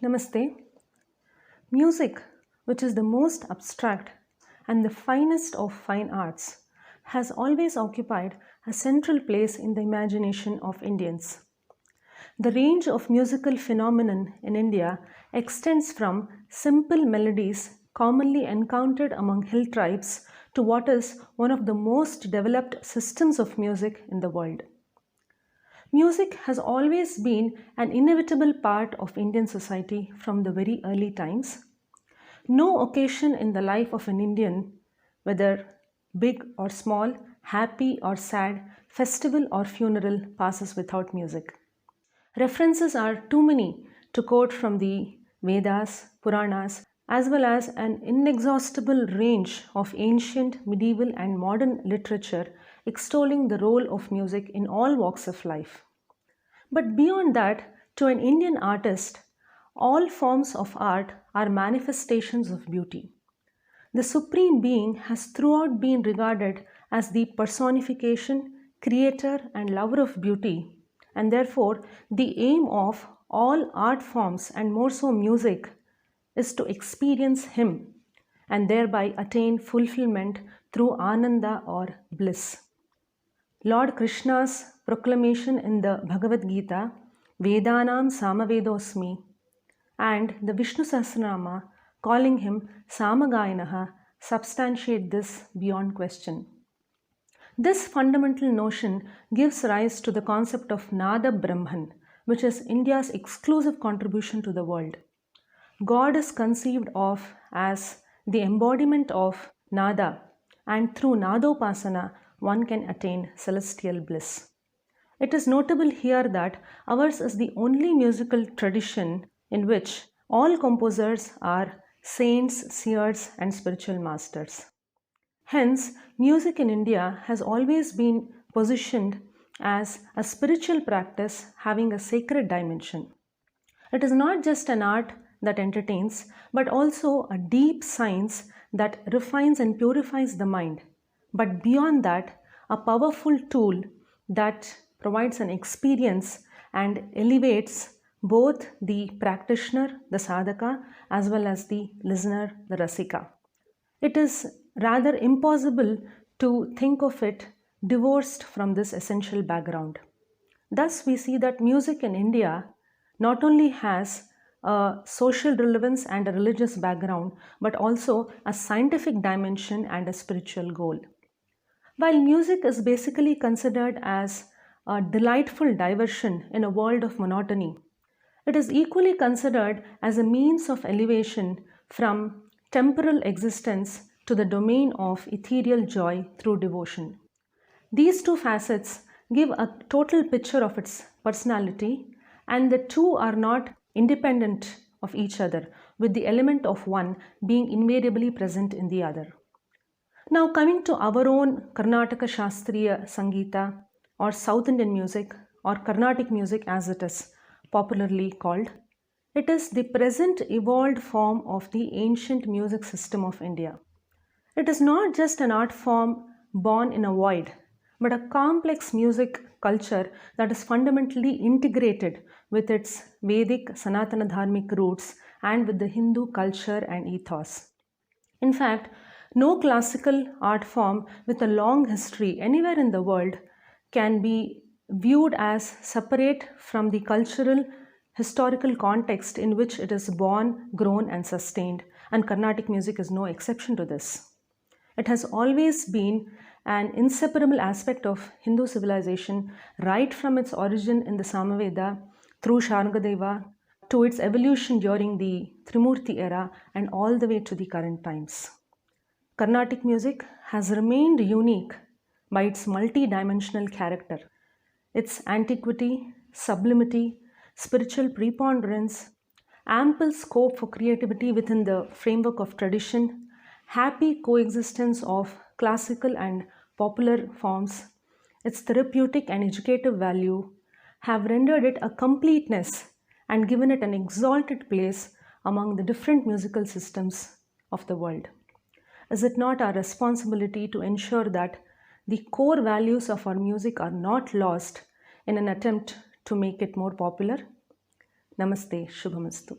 Namaste. Music, which is the most abstract and the finest of fine arts, has always occupied a central place in the imagination of Indians. The range of musical phenomenon in India extends from simple melodies commonly encountered among hill tribes to what is one of the most developed systems of music in the world. Music has always been an inevitable part of Indian society from the very early times. No occasion in the life of an Indian, whether big or small, happy or sad, festival or funeral, passes without music. References are too many to quote from the Vedas, Puranas, as well as an inexhaustible range of ancient, medieval, and modern literature extolling the role of music in all walks of life. But beyond that, to an Indian artist, all forms of art are manifestations of beauty. The Supreme Being has throughout been regarded as the personification, creator, and lover of beauty, and therefore the aim of all art forms, and more so music, is to experience Him and thereby attain fulfillment through Ananda or bliss. Lord Krishna's proclamation in the Bhagavad Gita, Vedanam Samavedosmi, and the Vishnu Sahasranama calling him Samagayanaha substantiate this beyond question. This fundamental notion gives rise to the concept of Nada Brahman, which is India's exclusive contribution to the world. God is conceived of as the embodiment of Nada, and through Nadopasana one can attain celestial bliss. It is notable here that ours is the only musical tradition in which all composers are saints, seers, and spiritual masters. Hence, music in India has always been positioned as a spiritual practice having a sacred dimension. It is not just an art that entertains, but also a deep science that refines and purifies the mind. But beyond that, a powerful tool that provides an experience and elevates both the practitioner, the sadhaka, as well as the listener, the rasika. It is rather impossible to think of it divorced from this essential background. Thus, we see that music in India not only has a social relevance and a religious background, but also a scientific dimension and a spiritual goal. While music is basically considered as a delightful diversion in a world of monotony, it is equally considered as a means of elevation from temporal existence to the domain of ethereal joy through devotion. These two facets give a total picture of its personality, and the two are not independent of each other, with the element of one being invariably present in the other. Now, coming to our own Karnataka Shastriya Sangeeta, or South Indian music, or Carnatic music as it is popularly called, it is the present evolved form of the ancient music system of India. It is not just an art form born in a void, but a complex music culture that is fundamentally integrated with its Vedic Sanatana Dharmic roots and with the Hindu culture and ethos. In fact, no classical art form with a long history anywhere in the world can be viewed as separate from the cultural, historical context in which it is born, grown, and sustained, and Carnatic music is no exception to this. It has always been an inseparable aspect of Hindu civilization right from its origin in the Samaveda through Sharngadeva to its evolution during the Trimurti era and all the way to the current times. Carnatic music has remained unique by its multi-dimensional character, its antiquity, sublimity, spiritual preponderance, ample scope for creativity within the framework of tradition, happy coexistence of classical and popular forms, its therapeutic and educative value have rendered it a completeness and given it an exalted place among the different musical systems of the world. Is it not our responsibility to ensure that the core values of our music are not lost in an attempt to make it more popular? Namaste, Shubhamastu.